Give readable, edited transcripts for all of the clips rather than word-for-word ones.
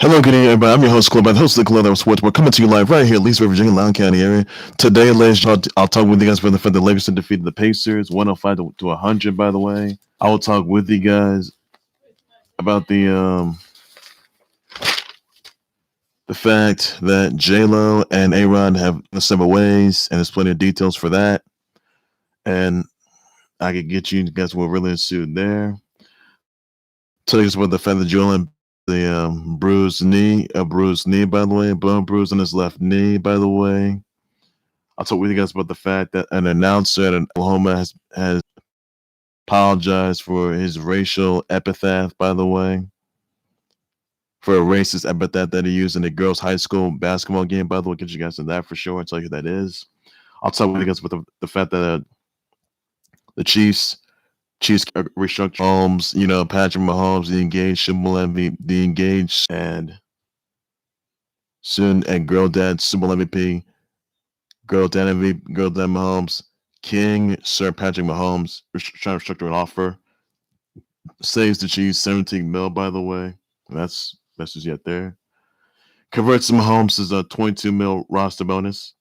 Hello, good evening, everybody. I'm your host, Club, the host of the Club Sports. We're coming to you live right here, at least for Virginia, Loudoun County area. Today, ladies, I'll talk with you guys for the Lakers to defeat the Pacers, 105 to 100. By the way, I will talk with you guys about the fact that J Lo and A-Rod have several ways, and there's plenty of details for that. And I could get you guys what really ensued there. Tell you about the fact that Joel the bruised knee, by the way, bone bruise on his left knee, by the way. I'll talk with you guys about the fact that an announcer at Oklahoma has apologized for his racial epithet, by the way, for a racist epithet that he used in a girls' high school basketball game, by the way. Get you guys to that for sure. I'll tell you who that is. I'll talk with you guys about the fact that the Chiefs restructure Mahomes, Patrick Mahomes, the engaged and soon and girl dad Super Bowl MVP, girl dad Mahomes, King Sir Patrick Mahomes trying to restructure an offer. Saves the Chiefs 17 mil, by the way. That's message yet there. Converts Mahomes' a 22 mil roster bonus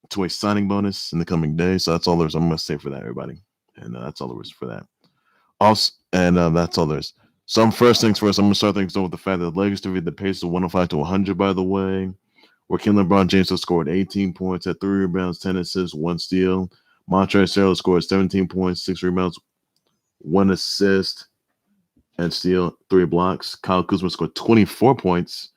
to a signing bonus in the coming days. So that's all there's. I'm gonna say for that, everybody, and that's all there is for that. Also, and that's all there is. So first things first, I'm gonna start things off with the fact that the Lakers defeated the Pacers 105 to 100. By the way, where LeBron James has scored 18 points, had 3 rebounds, 10 assists, 1 steal. Montrezl Harrell scored 17 points, 6 rebounds, 1 assist, and steal, 3 blocks. Kyle Kuzma scored 24 points,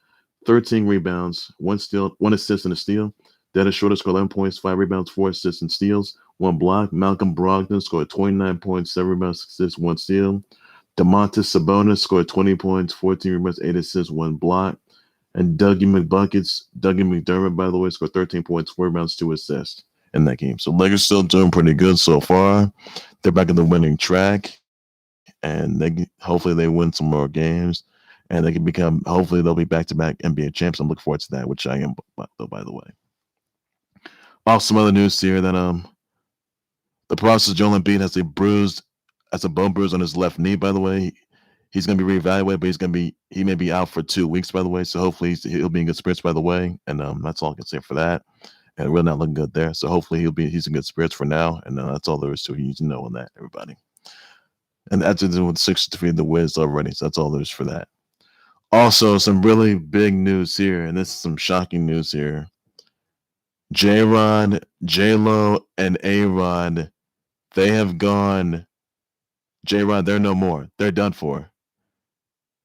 13 rebounds, 1 steal, 1 assist, and a steal. Schroder scored 11 points, 5 rebounds, 4 assists, and steals, 1 block. Malcolm Brogdon scored 29 points, 7 rebounds, 6 assists, 1 steal. Domantas Sabonis scored 20 points, 14 rebounds, 8 assists, 1 block. And Dougie McBuckets, by the way, scored 13 points, 4 rebounds, 2 assists in that game. So Lakers still doing pretty good so far. They're back in the winning track, and hopefully they win some more games, and they can hopefully they'll be back-to-back NBA champs. I'm looking forward to that, which I am, though, by the way. Also, some other news here that the process Joel Embiid has a bone bruise on his left knee, by the way. He's going to be reevaluated, but he may be out for 2 weeks, by the way. So hopefully he'll be in good spirits, by the way. And that's all I can say for that. And we're not looking good there. So hopefully he's in good spirits for now. And that's all there is to it. You need to know on that, everybody. And that's it with 6 to 3 the Wiz already. So that's all there is for that. Also, some really big news here, and this is some shocking news here. J-Rod, J-Lo, and A-Rod, they have gone. J-Rod, they're no more. They're done for.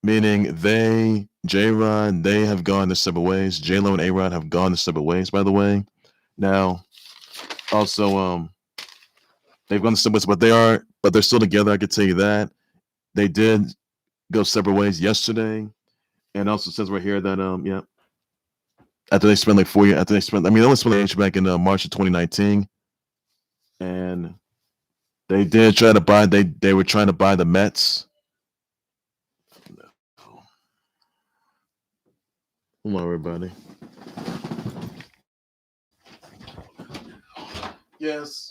Meaning J-Rod, they have gone their separate ways. J-Lo and A-Rod have gone their separate ways, by the way. Now, also, they've gone their separate ways, but they're still together, I can tell you that. They did go separate ways yesterday. And also says right here that, after they spent like 4 years, they only spent the back in March of 2019. And they did try to buy, they were trying to buy the Mets. Hold on, everybody. Yes.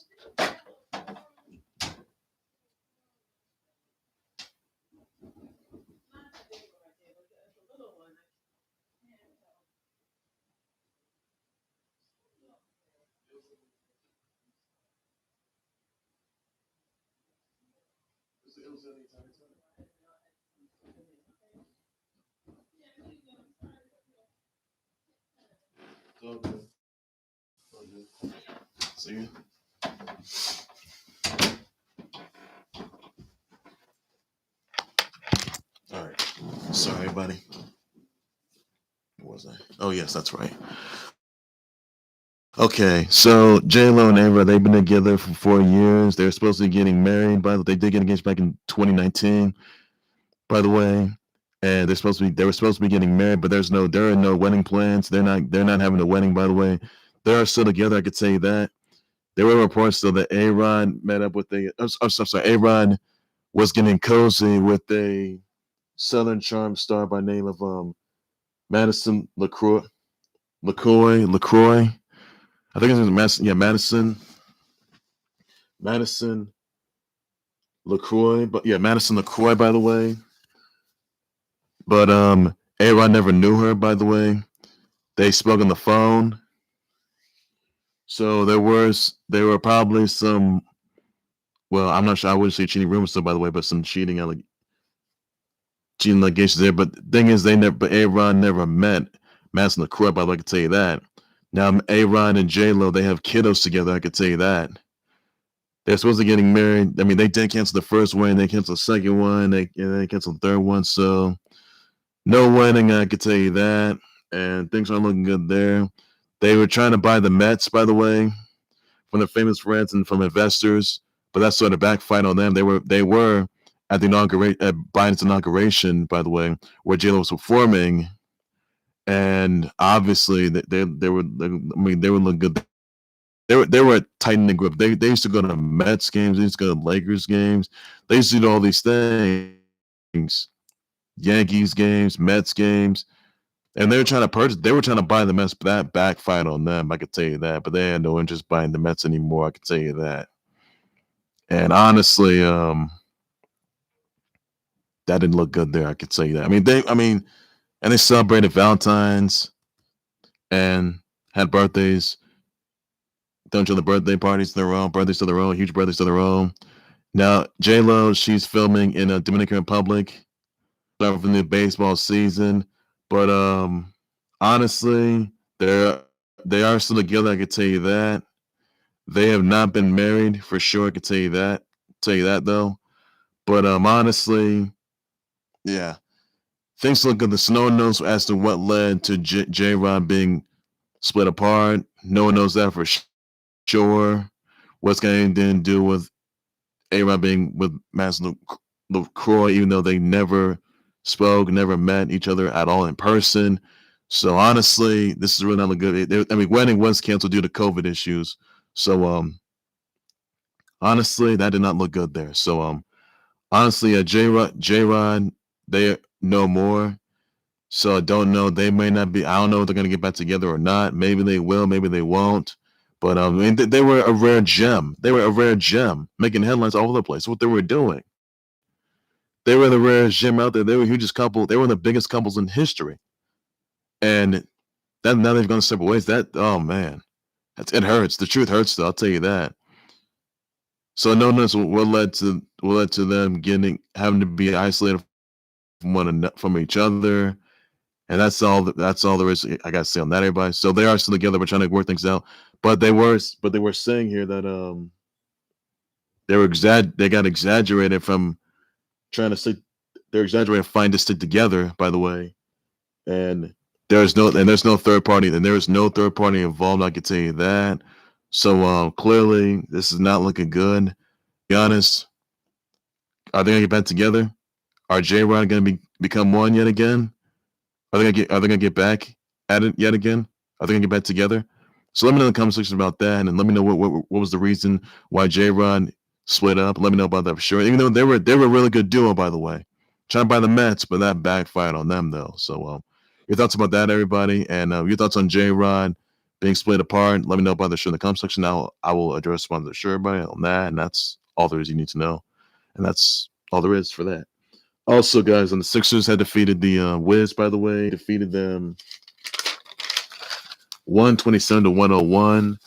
Okay. See? All right. Sorry, everybody. What was I? Oh, yes, that's right. Okay, so J-Lo and Ava, they've been together for 4 years. They're supposed to be getting married. They did get engaged back in 2019, by the way. And they were supposed to be getting married, but there are no wedding plans. They're not having a wedding, by the way. They are still together, I could tell you that. There were reports though that A-Rod met up with A-Rod was getting cozy with a Southern Charm star by name of Madison LaCroix. I think his name is Madison. Yeah, Madison LaCroix. But yeah, Madison LaCroix, by the way. But A-Rod never knew her, by the way. They spoke on the phone. So there were probably some, well, I'm not sure, I wouldn't say cheating rumors, so by the way, but some cheating allegations there. But the thing is, but A-Rod never met Madison LaCroix, by the way, I can tell you that. Now, A-Rod and J-Lo, they have kiddos together, I can tell you that. They're supposed to be getting married. I mean, they did cancel the first wedding, they canceled the second one, they canceled the third one, so no wedding, I can tell you that. And things aren't looking good there. They were trying to buy the Mets, by the way, from their famous friends and from investors, but that sort of backfired on them. They were at the Biden's inauguration, by the way, where J-Lo was performing, and obviously they were looking good. They were a tight knit group. They used to go to Mets games, they used to go to Lakers games, they used to do all these things, Yankees games, Mets games. And they were trying to buy the Mets, but that backfired on them, I could tell you that. But they had no interest buying the Mets anymore, I could tell you that. And honestly, that didn't look good there, I could tell you that. And they celebrated Valentine's and had birthdays, done each other birthday parties to their own, huge birthdays to their own. Now, J-Lo, she's filming in a Dominican Republic, starting from the baseball season. But honestly, they are still together, I can tell you that. They have not been married for sure, I can tell you that. Though. But honestly, yeah, things look good. The snow knows as to what led to J-Rod being split apart. No one knows that for sure. What's got anything to do with A-Rod being with Madison LaCroix, even though they never spoke, never met each other at all in person. So honestly, this is really not good. Wedding was canceled due to COVID issues. So honestly, that did not look good there. So honestly, J-Rod, they know more. So I don't know. They may not be. I don't know if they're gonna get back together or not. Maybe they will. Maybe they won't. But they were a rare gem. They were a rare gem, making headlines all over the place. What they were doing. They were the rarest gem out there. They were the hugest couple. They were the biggest couples in history. And now they've gone separate ways. Oh man, it hurts. The truth hurts, though. I'll tell you that. So no knows what led to them having to be isolated from each other, and that's all there is. I gotta say on that, everybody. So they are still together. We're trying to work things out. But they were saying here that they got exaggerated from trying to stick. They're exaggerating fine to stick together. By the way, and there's no third party, and there is no third party involved. I can tell you that. So clearly, this is not looking good. To be honest, are they gonna get back together? Are J-Rod gonna become one yet again? Are they gonna get back at it yet again? Are they gonna get back together? So let me know in the comment section about that, and let me know what was the reason why J-Rod split up. Let me know about that for sure. Even though they were a really good duo, by the way. Trying to buy the Mets, but that backfired on them though. So your thoughts about that, everybody, and your thoughts on J-Rod being split apart. Let me know about the show in the comment section. I will address one of the show, everybody, on that, and that's all there is you need to know, and that's all there is for that. Also, guys, the Sixers had defeated the Wiz, by the way, defeated them 127-101.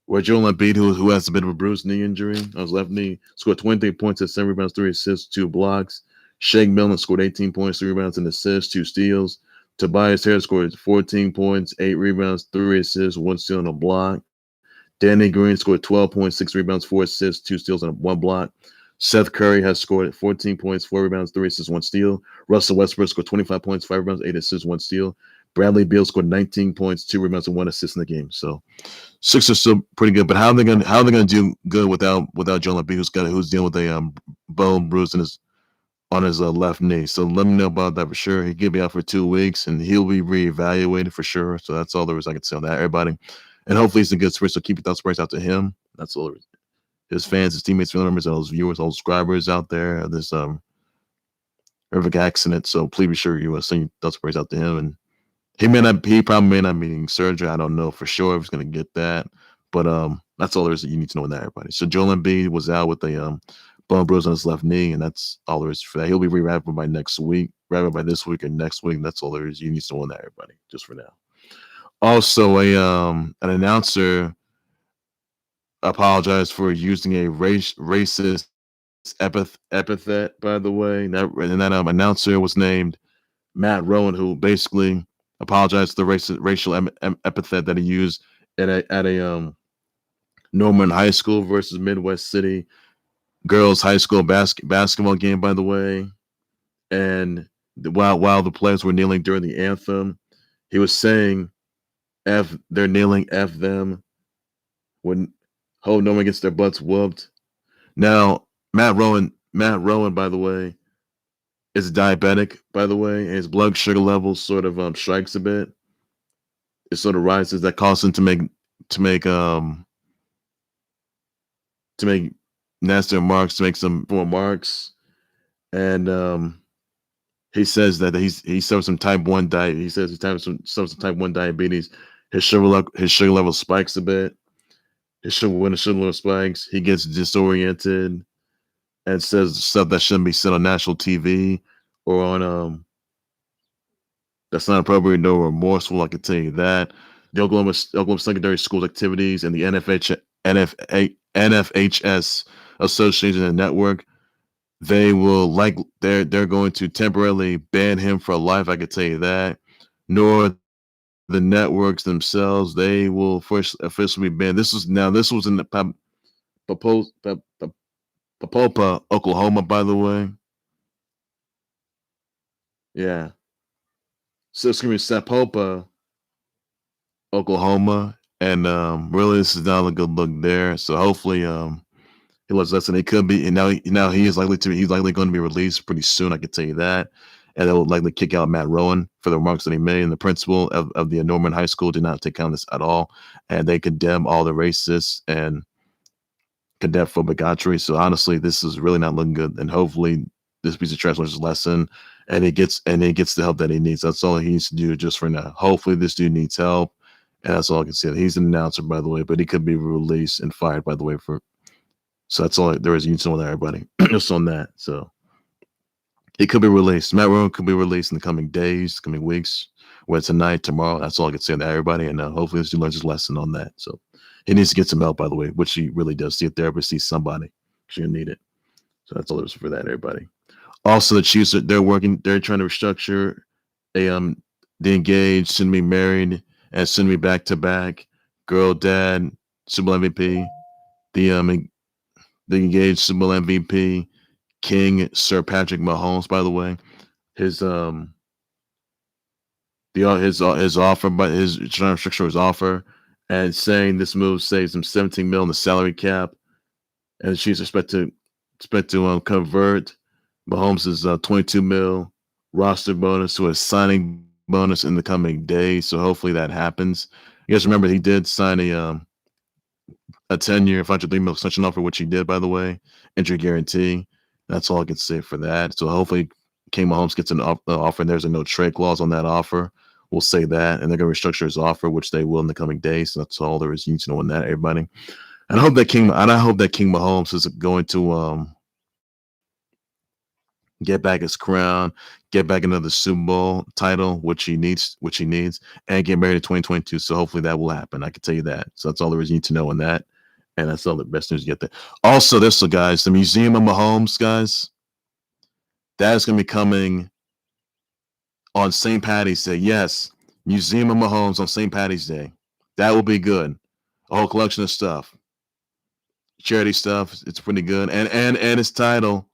Where Joel Embiid, who has a bit of a bruised knee injury on his left knee, scored 23 points, at 7 rebounds, 3 assists, 2 blocks. Shake Milton scored 18 points, 3 rebounds, and assists, 2 steals. Tobias Harris scored 14 points, 8 rebounds, 3 assists, 1 steal, and a block. Danny Green scored 12 points, 6 rebounds, 4 assists, 2 steals, and 1 block. Seth Curry has scored 14 points, 4 rebounds, 3 assists, 1 steal. Russell Westbrook scored 25 points, 5 rebounds, 8 assists, 1 steal. Bradley Beal scored 19 points, 2 rebounds, and 1 assist in the game. So Sixers still pretty good, but how are they gonna do good without Joel Embiid, who's dealing with a bone bruise on his left knee? So let me know about that for sure. He could be out for 2 weeks, and he'll be reevaluated for sure. So that's all there is I can say on that, everybody. And hopefully he's in good spirits. So keep your thoughts prayers out to him. That's all there is. His fans, his teammates, family members, all his viewers, all subscribers out there. This horrific accident. So please be sure you send your thoughts prayers out to him. And he probably may not be needing surgery. I don't know for sure if he's going to get that, but that's all there is that you need to know in that, everybody. So Joel Embiid was out with a bone bruise on his left knee, and that's all there is for that. He'll be re-wrapped by next week, rather by this week or next week. That's all there is. You need to know that, everybody, just for now. Also, an announcer apologized for using a racist epithet. By the way, that announcer was named Matt Rowan, who basically apologized for the racial epithet that he used at a Norman High School versus Midwest City girls high school basketball game. By the way, and while the players were kneeling during the anthem, he was saying "F," they're kneeling, "F them," when no one gets their butts whooped. Now, Matt Rowan, by the way, is diabetic. By the way, and his blood sugar levels sort of strikes a bit. It sort of rises. That causes him to make um to make nasty remarks, to make some remarks, and he says that he suffers from type 1 diabetes. He says he suffers from type 1 diabetes. His sugar level spikes a bit. When the sugar level spikes, he gets disoriented and says stuff that shouldn't be said on national TV or on that's not appropriate nor remorseful. I can tell you that. The Oklahoma Secondary Schools activities and the NFHS Association and Network, they're going to temporarily ban him for life. I can tell you that. Nor the networks themselves, they will first officially be banned. This was in the Papopa, Oklahoma, by the way. Yeah. So excuse me, Sapopa, Oklahoma. And really this is not a good look there. So hopefully he learns lesson. It could be, and now he's likely going to be released pretty soon, I can tell you that. And they will likely kick out Matt Rowan for the remarks that he made. And the principal of the Norman High School did not take on this at all. And they condemn all the racists and condemn for bigotry. So honestly, this is really not looking good. And hopefully this piece of trash learns his lesson and he gets the help that he needs. That's all he needs to do just for now. Hopefully this dude needs help. And that's all I can say. He's an announcer, by the way, but he could be released and fired, by the way, so that's all there is. You need to know that, everybody. Just on that. So he could be released. Matt Rowan could be released in the coming days, coming weeks, whether tonight, tomorrow. That's all I can say to everybody. And hopefully this dude learns his lesson on that. So he needs to get some help, by the way, which he really does. See a therapist, see somebody. She's gonna need it. So that's all there is for that, everybody. Also, the Chiefs they're trying to restructure the engaged, soon to be married, and soon to be back to back girl dad, Super Bowl MVP, the engaged Super Bowl MVP, King Sir Patrick Mahomes. By the way, his offer, but his trying to restructure his offer, and saying this move saves him $17 million in the salary cap, and the Chiefs expect to convert Mahomes' $22 million roster bonus to a signing bonus in the coming days. So hopefully that happens. You guys remember he did sign a 10-year, $503 million extension offer, which he did, by the way, injury guarantee. That's all I can say for that. So hopefully King Mahomes gets an offer and there's a no trade clause on that offer. We'll say that, and they're going to restructure his offer, which they will in the coming days. So that's all there is. You need to know on that, everybody. And I hope that King Mahomes is going to get back his crown, get back another Super Bowl title, which he needs, and get married in 2022. So hopefully that will happen. I can tell you that. So that's all there is you need to know on that. And that's all the best news you get there. Also, guys, the Museum of Mahomes, guys, that is going to be coming on St. Patty's Day. Yes, Museum of Mahomes on St. Patty's Day. That will be good. A whole collection of stuff. Charity stuff. It's pretty good. And his title.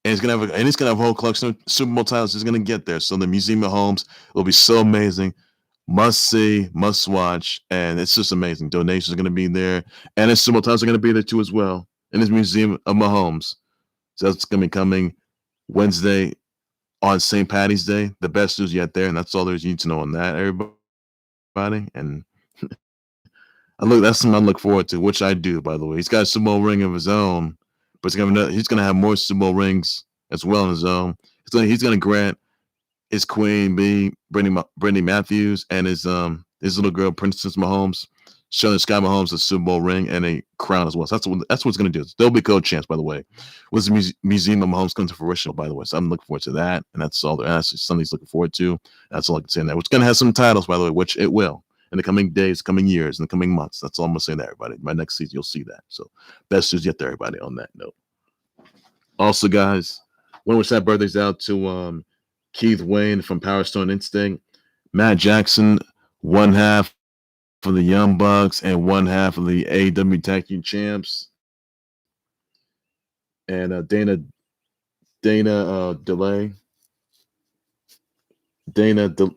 And he's gonna have a whole collection of Super Bowl titles. He's gonna get there. So the Museum of Mahomes will be so amazing. Must see, must watch, and it's just amazing. Donations are gonna be there, and his Super Bowl titles are gonna be there too as well. In his Museum of Mahomes. So that's gonna be coming Wednesday on St. Patty's Day. The best news yet there, and that's all there's you need to know on that, everybody. And that's something I look forward to, which I do, by the way. He's got a Super Bowl ring of his own. But he's gonna have more Super Bowl rings as well on his own. He's gonna grant his queen bee, Brittany Matthews, and his little girl, Princess Mahomes, showing Sky Mahomes a Super Bowl ring and a crown as well. So that's what's going to do. They'll be co-champs, by the way. Was the Museum of Mahomes come to fruition, by the way. So I'm looking forward to that, and that's all. That's something he's looking forward to. That's all I can say. That it's going to have some titles, by the way, which it will in the coming days, coming years, in the coming months. That's all I'm going to say to everybody. By next season, you'll see that. So best news yet to everybody on that note. Also, guys, want to wish happy birthdays out to Keith Wayne from Power Stone Instinct, Matt Jackson, one half for the Young Bucks and one half of the AEW Tag Team Champs, and Dana Delay, Dana Delaney.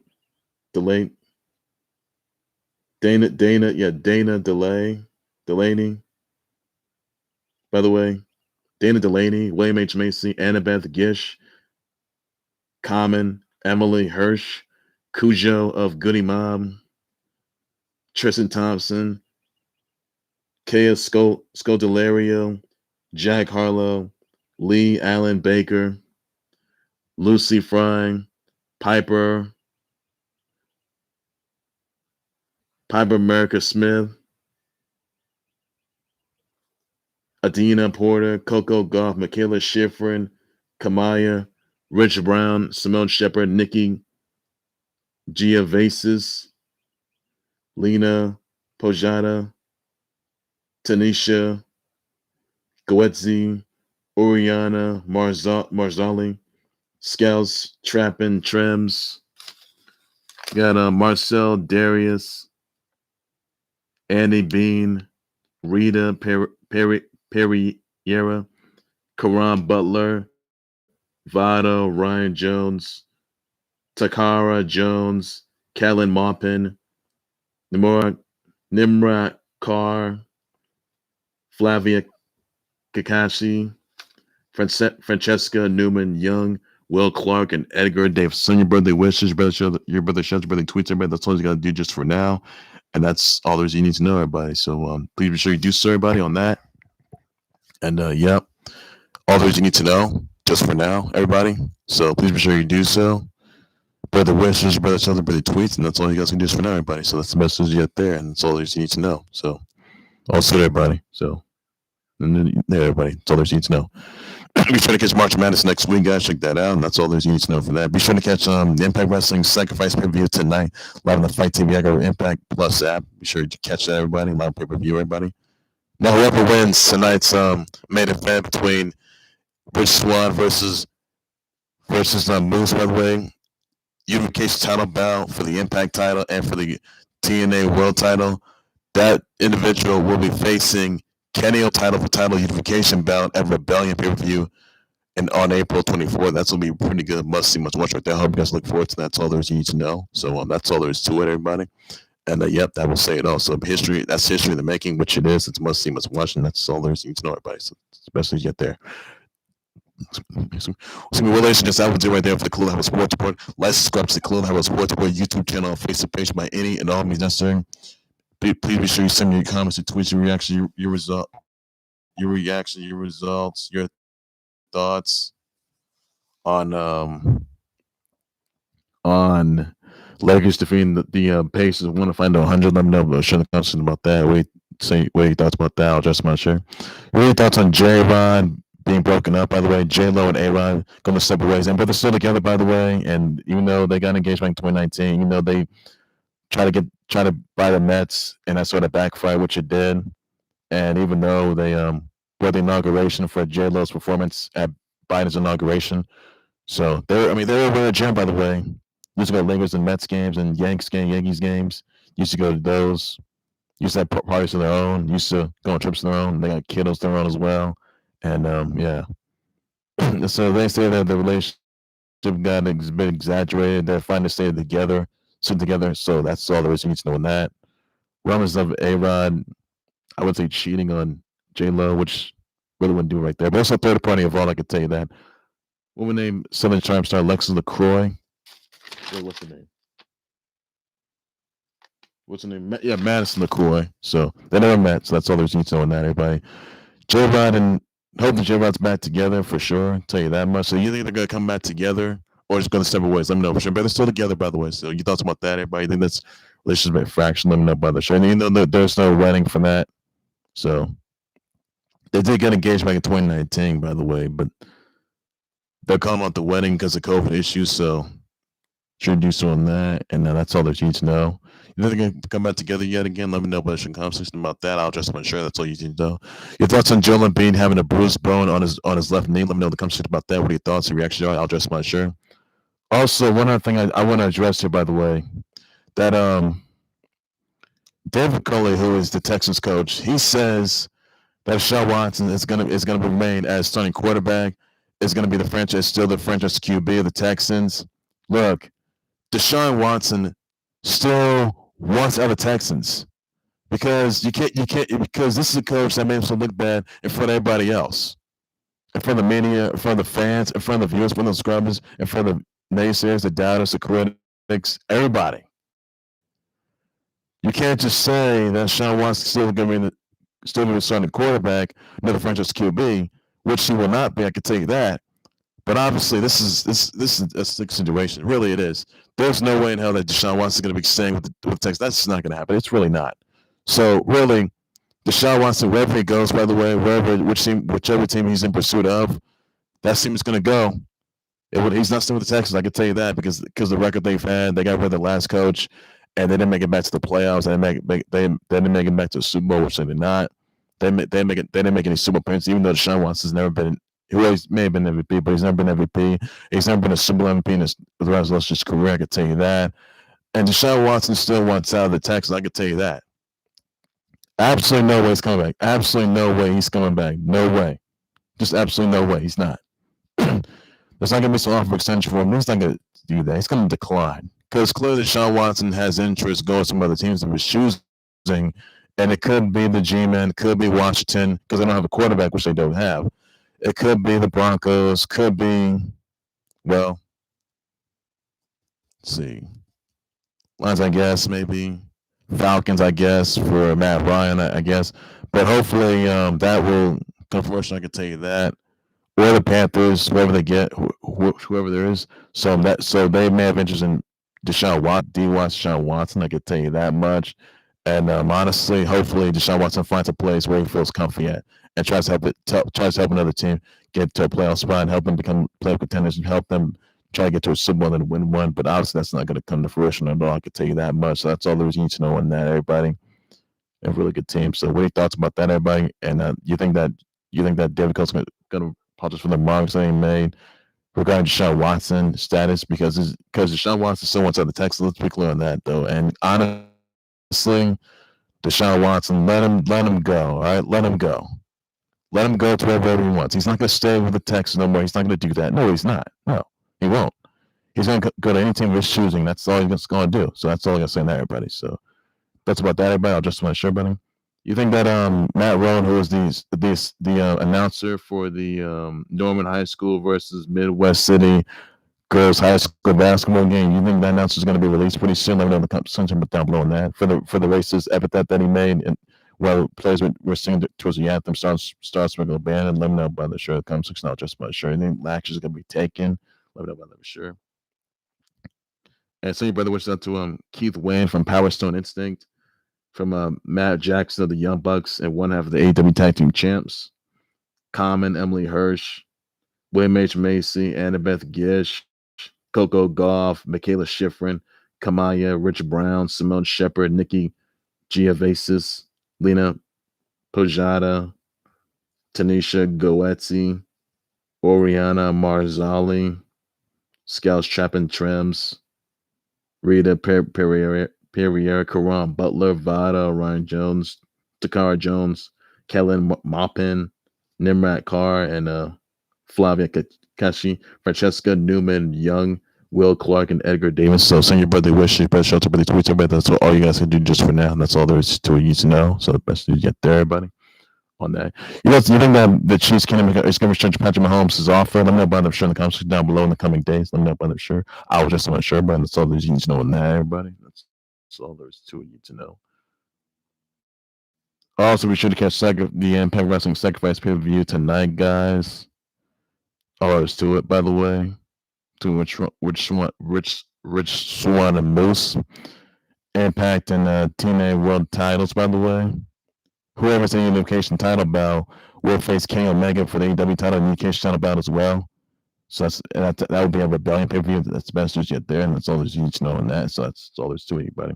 By the way, Dana Delaney, William H. Macy, Annabeth Gish, Common, Emily Hirsch, Cujo of Goody Mom, Tristan Thompson, Kea Scodelario, Jack Harlow, Lee Allen Baker, Lucy Fry, Piper America Smith, Adina Porter, Coco Goff, Michaela Schifrin, Kamaya, Rich Brown, Simone Shepard, Nikki Giavasis, Lena Pojada, Tanisha Goetzi, Oriana Marzali, Scouts, Trappin, Trems. Got Marcel Darius, Andy Bean, Rita Perriera, Karan Butler, Vado, Ryan Jones, Takara Jones, Kellen Maupin, Nimrat Carr, Flavia Kakashi, Francesca Newman Young, Will Clark, and Edgar Davis. Send your birthday wishes, your brother shows your birthday tweets, everybody. That's all you got to do just for now. And that's all there's you need to know, everybody. So please be sure you do so, everybody, on that. And yep, all there's you need to know just for now, everybody. So please be sure you do so. Brother wishes, brother shows, brother tweets, and that's all you guys can do just for now, everybody. So that's the message you get there, and that's all there's you need to know. So also, everybody. So and then, there, everybody. That's all there's you need to know. Be sure to catch March Madness next week, guys. Check that out. And that's all there's you need to know for that. Be sure to catch the Impact Wrestling Sacrifice pay-per-view tonight, live on the Fight TV Impact Plus app. Be sure to catch that, everybody. Live pay-per-view, everybody. Now, whoever wins tonight's main event between Bridge Squad versus Moose, by the way, unification title bout for the Impact title and for the TNA World title, that individual will be facing Kenny title for title unification bout at Rebellion pay-per-view and on April 24th. That's going to be pretty good. Must see, much watch right there. I hope you guys look forward to that. That's all there is you need to know. So that's all there is to it, everybody. And yep, that will say it all. So history, that's history in the making, which it is. It's must see, must watch, and that's all there is you need to know, everybody. So especially as you get there. So we will just I would do right there for the Khalil Harrell Sports Report. Like, subscribe to the Khalil Harrell Sports Report YouTube channel, Facebook page by any and all means necessary. Please be sure you send me your comments, your tweets, your reaction, your results, your thoughts on Lakers defeating the Pacers. I want to find out 100. Let me know. But share the comments about that. What your thoughts about that? I'll just not sure. What are your thoughts on J-Rod being broken up? By the way, J-Lo and A-Rod going to separate ways, but they're still together. By the way, and even though they got engaged back in 2019, they try to buy the Mets, and that sort of backfired, which it did. And even though they were the inauguration for J-Lo's performance at Biden's inauguration, so they were over at gym, by the way. Used to go to Lakers and Mets games and Yankees games. Used to go to those. Used to have parties of their own. Used to go on trips of their own. They got kiddos of their own as well. And yeah. So they say that the relationship got a bit exaggerated. They're finally staying together, sitting together. So that's all there is you need to know on that. Rumors of A-Rod, I would say cheating on J-Lo, which really wouldn't do right there. But also third party involved, I could tell you that. Woman named Southern Charm star Lexus LaCroix. What's her name? What's her name? Yeah, Madison LaCroix. So they never met. So that's all there's need to know on that, everybody. J-Rod and hope that J-Rod's back together for sure. I'll tell you that much. So you think they're going to come back together or just going to separate ways? Let me know for sure. But they're still together, by the way. So your thoughts about that, everybody? You think that's relations been fractured. Let me know by the show. And even though there's no wedding for that, so they did get engaged back in 2019, by the way, but they're calling out the wedding because of COVID issues. So should do so on that, and that's all that you need to know. You think they're gonna come back together yet again? Let me know about the conversation about that. I'll just make sure that's all you need to know. Your thoughts on Joel Embiid having a bruised bone on his left knee? Let me know the conversation about that. What are your thoughts and reactions are? I'll just make sure. Also, one other thing I want to address here, by the way, that David Culley, who is the Texans coach, he says that Deshaun Watson is gonna remain as starting quarterback. Is gonna be the franchise QB of the Texans. Look, Deshaun Watson still wants out of Texans because you can't because this is a coach that made himself look bad in front of everybody else, in front of the media, in front of the fans, in front of the viewers, in front of the subscribers, in front of the naysayers, the doubters, the critics, everybody. You can't just say that Deshaun Watson still going to be the starting quarterback, another franchise QB, which he will not be. I can tell you that. But obviously, this is a sick situation. Really, it is. There's no way in hell that Deshaun Watson is going to be staying with the Texans. That's just not going to happen. It's really not. So really, Deshaun Watson, wherever he goes, by the way, whichever team he's in pursuit of, that team is going to go. He's not staying with the Texans. I can tell you that because the record they've had, they got rid of their last coach, and they didn't make it back to the playoffs. They didn't make it back to the Super Bowl, which they did not. They didn't make any Super Bowl appearances, even though Deshaun Watson's never been. He always may have been MVP, but he's never been MVP. He's never been a Super Bowl MVP in the rest of his career. I can tell you that. And Deshaun Watson still wants out of the Texans. I can tell you that. Absolutely no way he's coming back. Absolutely no way he's coming back. No way. Just absolutely no way. He's not. There's not going to be some offer extension for him. He's not going to do that. He's going to decline. Because clearly Deshaun Watson has interest going to some other teams that he's choosing. And it could be the G-Men, could be Washington, because they don't have a quarterback, which they don't have. It could be the Broncos, could be, well, let's see. Lions, I guess, maybe. Falcons, I guess, for Matt Ryan, I guess. But hopefully that will come fruition, I can tell you that. Or the Panthers, whoever they get, whoever there is. So they may have interest in Deshaun Watson, I can tell you that much. And honestly, hopefully Deshaun Watson finds a place where he feels comfy at and tries to help another team get to a playoff spot and help them become playoff contenders and help them try to get to a Super Bowl and win one. But obviously that's not going to come to fruition at all. I can tell you that much. So that's all there is you need to know on that, everybody. A really good team. So what are your thoughts about that, everybody? And you think that David Cole's going to apologize for the remarks that he made regarding Deshaun Watson status because Deshaun Watson still wants out of the Texans. Let's be clear on that, though. And honestly, Deshaun Watson, let him go. All right, let him go. Let him go to wherever he wants. He's not going to stay with the Texans no more. He's not going to do that. No, he's not. No, he won't. He's going to go to any team of his choosing. That's all he's going to do. So that's all I'm going to say to everybody. So that's about that, everybody. I'll just want to share about him. You think that Matt Rowan, who is the announcer for the Norman High School versus Midwest City girls high school basketball game, you think that announcer is going to be released pretty soon? Let me know in the comments down below on that. For the racist epithet that he made, and while players were singing towards the anthem, starts smoking a band, and let me know by the shirt. The comment section, not just about the shirt. Anything actions are going to be taken? Let me know by the shirt. And send your brother wishes out to Keith Wayne from Power Stone Instinct, from Matt Jackson of the Young Bucks and one half of the AEW Tag Team Champs, Common, Emily Hirsch, William H. Macy, Annabeth Gish, Coco Goff, Michaela Schifrin, Kamaya, Rich Brown, Simone Shepard, Nikki Giavasis, Lena Pojada, Tanisha Goetzi, Oriana Marzali, Scouts Chapin Trems, Rita Perrier, Karan Butler, Vada, Ryan Jones, Takara Jones, Kellen Maupin, Nimrat Carr, and Flavia Kashi, Francesca Newman, Young, Will Clark, and Edgar Davis. So send your birthday wishes, best shelter, birthday tweets, everybody. That's all you guys can do just for now. That's all there is to it. You need to know. So the best to get there, everybody. On that, you think that the Chiefs is going to restrict Patrick Mahomes' offer? Let me know about them. Sure, in the comments down below in the coming days. Let me know about them. Sure, I was just not sure, but that's all there is you need to know on that, everybody. That's all there is to it. You need to know. Also, be sure to catch the Impact Wrestling Sacrifice pay-per-view tonight, guys. All there is to it, by the way. To Rich Swan and Moose. Impact and TNA World titles, by the way. Whoever's in the Unification title bout will face King Omega for the AEW title and Unification title bout as well. So that would be a Rebellion pay-per-view. That's the best news yet there, and that's all there's you need to know on that. So that's all there's to it, buddy.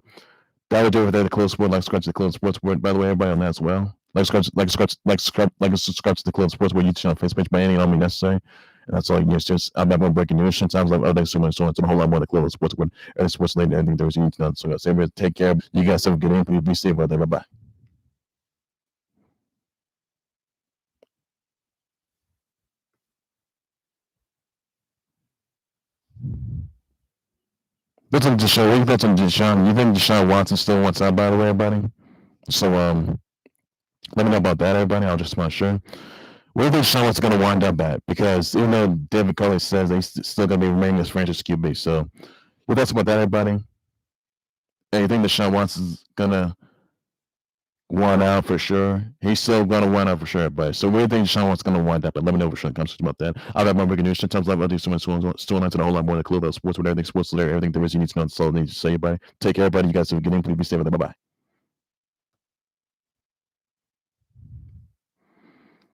That would do it for the Close Sport. Like subscribe to the Close Sports Board, by the way, everybody on that as well. Subscribe to the Close Sports Board YouTube channel, Facebook by any means necessary. And that's all you need. It's just I'm not going to breaking news. Sometimes like other so much, so it's a whole lot more than Close Sports Board. And sports related, anything there was you need to know. So everybody take care. You guys have a good evening. Please be safe out there. Bye bye. That's on Deshaun. What do you think on Deshaun? You think Deshaun Watson still wants out, by the way, everybody? So let me know about that, everybody. I'll just not sure. Where do you think Deshaun Watson's going to wind up at? Because even though David Culley says he's still going to be remaining as franchise QB. So what thoughts about that, everybody? And you think Deshaun Watson's going to wind out for sure? He's still going to wind out for sure, everybody. So where do you think Deshaun Watson's going to wind up at? Let me know for sure in the comments about that. I'll have more breaking news. Sometimes I'll do so much still not to the whole lot more than Khalil about sports with everything sports related, everything there is you need to know. That's all I need to say, everybody. Take care, everybody. You guys have a good evening. Please be safe. Bye bye.